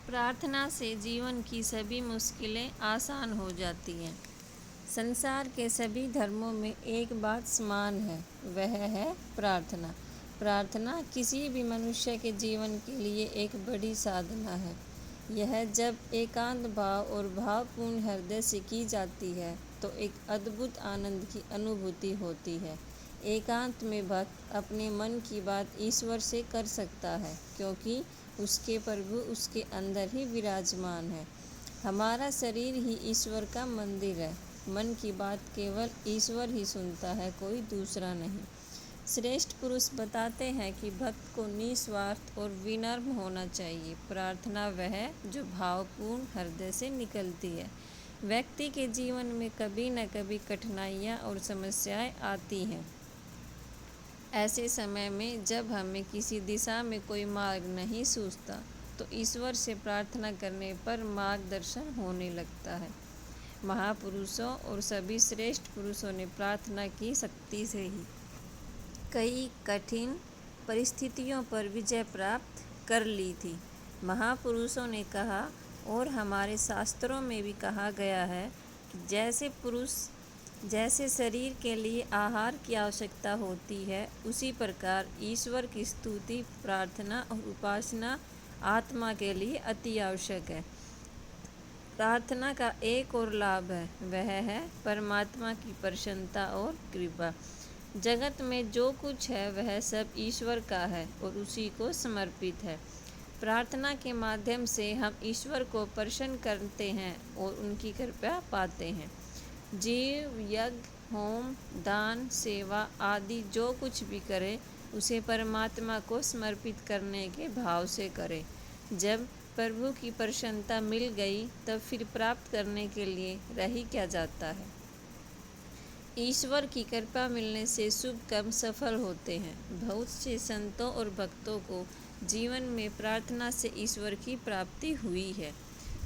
प्रार्थना से जीवन की सभी मुश्किलें आसान हो जाती हैं। संसार के सभी धर्मों में एक बात समान है, वह है प्रार्थना। प्रार्थना किसी भी मनुष्य के जीवन के लिए एक बड़ी साधना है। यह जब एकांत भाव और भावपूर्ण हृदय से की जाती है तो एक अद्भुत आनंद की अनुभूति होती है। एकांत में भक्त अपने मन की बात ईश्वर से कर सकता है, क्योंकि उसके प्रभु उसके अंदर ही विराजमान है। हमारा शरीर ही ईश्वर का मंदिर है। मन की बात केवल ईश्वर ही सुनता है, कोई दूसरा नहीं। श्रेष्ठ पुरुष बताते हैं कि भक्त को निस्वार्थ और विनम्र होना चाहिए। प्रार्थना वह है जो भावपूर्ण हृदय से निकलती है। व्यक्ति के जीवन में कभी न कभी कठिनाइयाँ और समस्याएं आती हैं। ऐसे समय में जब हमें किसी दिशा में कोई मार्ग नहीं सूझता तो ईश्वर से प्रार्थना करने पर मार्गदर्शन होने लगता है। महापुरुषों और सभी श्रेष्ठ पुरुषों ने प्रार्थना की शक्ति से ही कई कठिन परिस्थितियों पर विजय प्राप्त कर ली थी। महापुरुषों ने कहा, और हमारे शास्त्रों में भी कहा गया है कि जैसे शरीर के लिए आहार की आवश्यकता होती है, उसी प्रकार ईश्वर की स्तुति, प्रार्थना और उपासना आत्मा के लिए अति आवश्यक है। प्रार्थना का एक और लाभ है, वह है परमात्मा की प्रसन्नता और कृपा। जगत में जो कुछ है वह सब ईश्वर का है और उसी को समर्पित है। प्रार्थना के माध्यम से हम ईश्वर को प्रसन्न करते हैं और उनकी कृपा पाते हैं। जीव यज्ञ, होम, दान, सेवा आदि जो कुछ भी करे उसे परमात्मा को समर्पित करने के भाव से करे। जब प्रभु की प्रसन्नता मिल गई तब फिर प्राप्त करने के लिए रह ही क्या जाता है। ईश्वर की कृपा मिलने से शुभ कर्म सफल होते हैं। बहुत से संतों और भक्तों को जीवन में प्रार्थना से ईश्वर की प्राप्ति हुई है।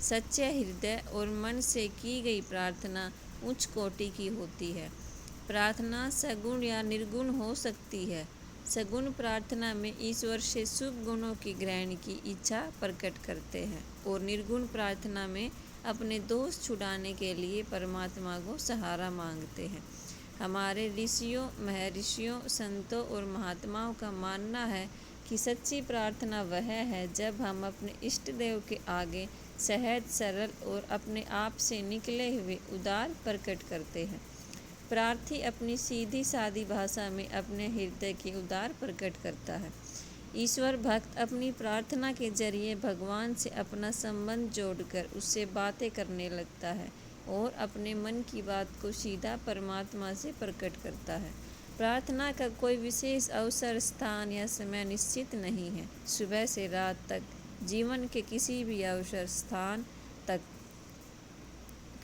सच्चे हृदय और मन से की गई प्रार्थना उच्च कोटि की होती है। प्रार्थना सगुण या निर्गुण हो सकती है। सगुण प्रार्थना में ईश्वर से शुभ गुणों की ग्रहण की इच्छा प्रकट करते हैं और निर्गुण प्रार्थना में अपने दोष छुड़ाने के लिए परमात्मा को सहारा मांगते हैं। हमारे ऋषियों, महर्षियों, संतों और महात्माओं का मानना है कि सच्ची प्रार्थना वह है जब हम अपने इष्ट देव के आगे सहज, सरल और अपने आप से निकले हुए उदार प्रकट करते हैं। प्रार्थी अपनी सीधी सादी भाषा में अपने हृदय के उदार प्रकट करता है। ईश्वर भक्त अपनी प्रार्थना के जरिए भगवान से अपना संबंध जोड़कर उससे बातें करने लगता है और अपने मन की बात को सीधा परमात्मा से प्रकट करता है। प्रार्थना का कोई विशेष अवसर, स्थान या समय निश्चित नहीं है। सुबह से रात तक जीवन के किसी भी अवसर, स्थान तक,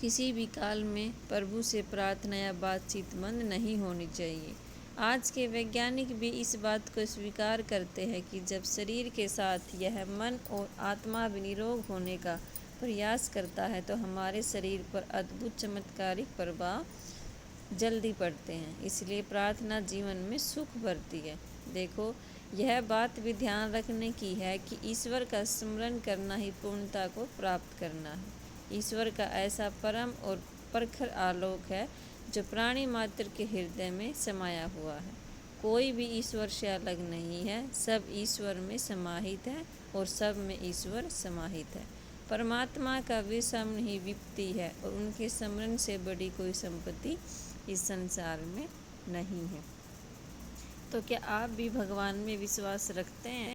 किसी भी काल में प्रभु से प्रार्थना या बातचीत बंद नहीं होनी चाहिए। आज के वैज्ञानिक भी इस बात को स्वीकार करते हैं कि जब शरीर के साथ यह मन और आत्मा भी निरोग होने का प्रयास करता है तो हमारे शरीर पर अद्भुत चमत्कारिक प्रभाव जल्दी पड़ते हैं। इसलिए प्रार्थना जीवन में सुख भरती है। देखो, यह बात भी ध्यान रखने की है कि ईश्वर का स्मरण करना ही पूर्णता को प्राप्त करना है। ईश्वर का ऐसा परम और प्रखर आलोक है जो प्राणी मात्र के हृदय में समाया हुआ है। कोई भी ईश्वर से अलग नहीं है, सब ईश्वर में समाहित है और सब में ईश्वर समाहित है। परमात्मा का विस्मरण ही विपत्ति है और उनके स्मरण से बड़ी कोई संपत्ति इस संसार में नहीं है। तो क्या आप भी भगवान में विश्वास रखते हैं?